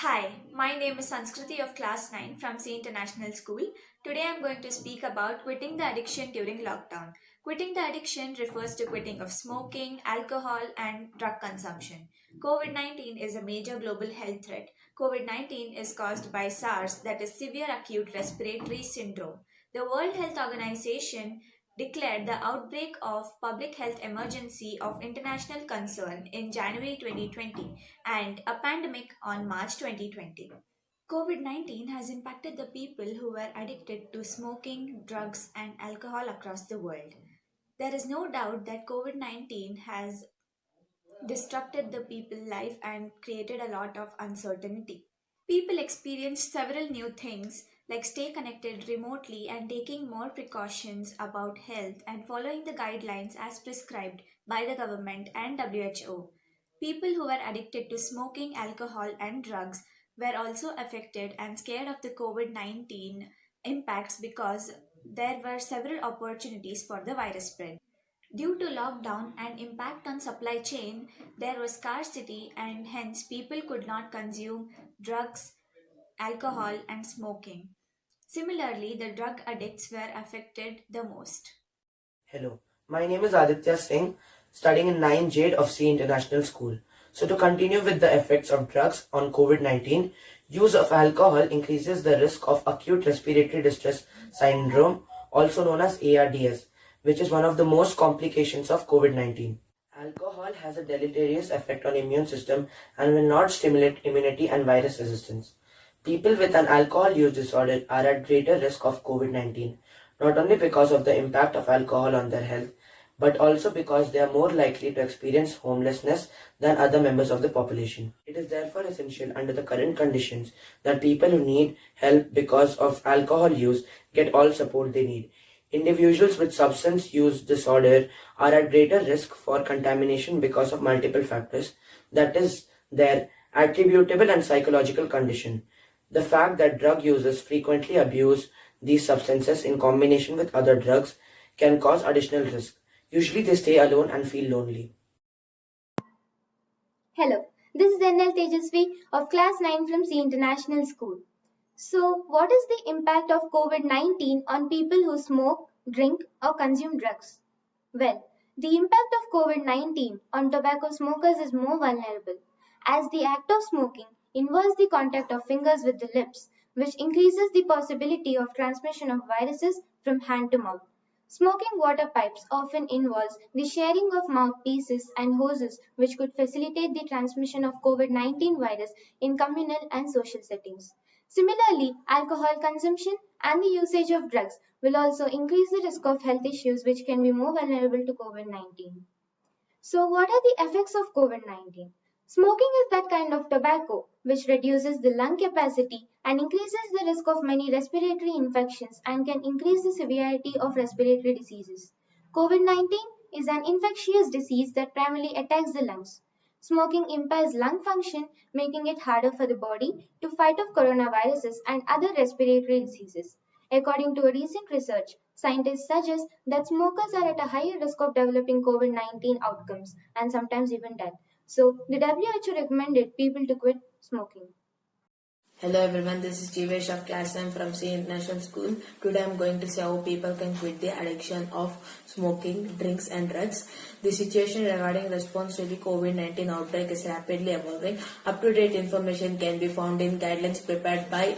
Hi, my name is Sanskriti of class 9 from C International School. Today I am going to speak about quitting the addiction during lockdown. Quitting the addiction refers to quitting of smoking, alcohol, and drug consumption. COVID 19 is a major global health threat. COVID 19 is caused by SARS, that is severe acute respiratory syndrome. The World Health Organization declared the outbreak of public health emergency of international concern in January 2020 and a pandemic on March 2020. COVID 19 has impacted the people who were addicted to smoking, drugs, and alcohol across the world. There is no doubt that COVID 19 has disrupted the people's life and created a lot of uncertainty. People experienced several new things like stay connected remotely and taking more precautions about health and following the guidelines as prescribed by the government and WHO. People who were addicted to smoking, alcohol, and drugs were also affected and scared of the COVID 19 impacts because there were several opportunities for the virus spread. Due to lockdown and impact on supply chain, there was scarcity and hence people could not consume drugs, alcohol, and smoking. Similarly, the drug addicts were affected the most. Hello, my name is Aditya Singh, studying in 9 Jade of C International School. So to continue with the effects of drugs on COVID-19, use of alcohol increases the risk of acute respiratory distress syndrome, also known as ARDS, which is one of the most complications of COVID-19. Alcohol has a deleterious effect on immune system and will not stimulate immunity and virus resistance. People with an alcohol use disorder are at greater risk of COVID-19, not only because of the impact of alcohol on their health, but also because they are more likely to experience homelessness than other members of the population. It is therefore essential under the current conditions that people who need help because of alcohol use get all support they need. Individuals with substance use disorder are at greater risk for contamination because of multiple factors, that is, their attributable and psychological condition. The fact that drug users frequently abuse these substances in combination with other drugs can cause additional risk. Usually they stay alone and feel lonely. Hello, this is NL Tejasvi of Class 9 from C International School. So, what is the impact of COVID-19 on people who smoke, drink, or consume drugs? Well, the impact of COVID-19 on tobacco smokers is more vulnerable, as the act of smoking involves the contact of fingers with the lips, which increases the possibility of transmission of viruses from hand to mouth. Smoking water pipes often involves the sharing of mouthpieces and hoses, which could facilitate the transmission of COVID-19 virus in communal and social settings. Similarly, alcohol consumption and the usage of drugs will also increase the risk of health issues which can be more vulnerable to COVID-19. So, what are the effects of COVID-19? Smoking is that kind of tobacco which reduces the lung capacity and increases the risk of many respiratory infections and can increase the severity of respiratory diseases. COVID-19 is an infectious disease that primarily attacks the lungs. Smoking impairs lung function, making it harder for the body to fight off coronaviruses and other respiratory diseases. According to a recent research, scientists suggest that smokers are at a higher risk of developing COVID-19 outcomes and sometimes even death. So, the WHO recommended people to quit smoking. Hello everyone, this is Jivesh of class 9 from C International School. Today I am going to say how people can quit the addiction of smoking, drinks and drugs. The situation regarding response to the COVID-19 outbreak is rapidly evolving. Up-to-date information can be found in guidelines prepared by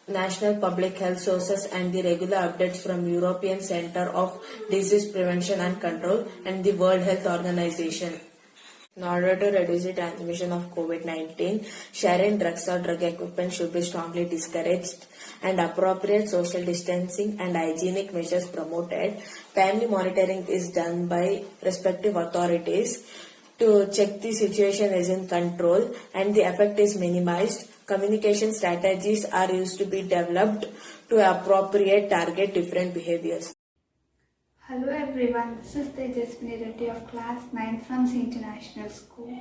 national public health sources and the regular updates from European Centre of Disease Prevention and Control and the World Health Organization. In order to reduce the transmission of COVID-19, sharing drugs or drug equipment should be strongly discouraged and appropriate social distancing and hygienic measures promoted. Timely monitoring is done by respective authorities to check the situation is in control and the effect is minimized. Communication strategies are used to be developed to appropriate target different behaviors. Hello everyone, this is Tejaswini Reddy of class 9 from C International School.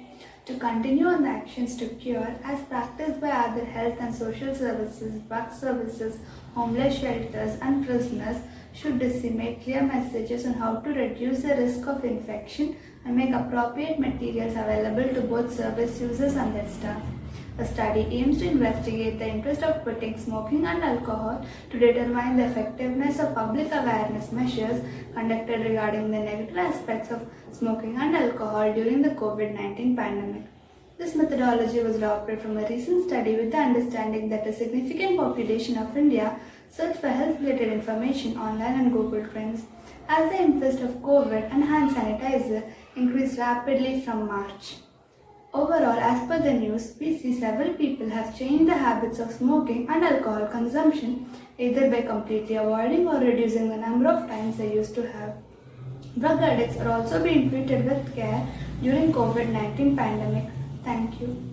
To continue on the actions to cure as practiced by other health and social services, work services, homeless shelters and prisoners should disseminate clear messages on how to reduce the risk of infection and make appropriate materials available to both service users and their staff. A study aims to investigate the interest of quitting smoking and alcohol to determine the effectiveness of public awareness measures conducted regarding the negative aspects of smoking and alcohol during the COVID-19 pandemic. This methodology was adopted from a recent study with the understanding that a significant population of India search for health-related information online and Google Trends, as the interest of COVID and hand sanitizer increased rapidly from March. Overall, as per the news, we see several people have changed the habits of smoking and alcohol consumption either by completely avoiding or reducing the number of times they used to have. Drug addicts are also being treated with care during COVID-19 pandemic. Thank you.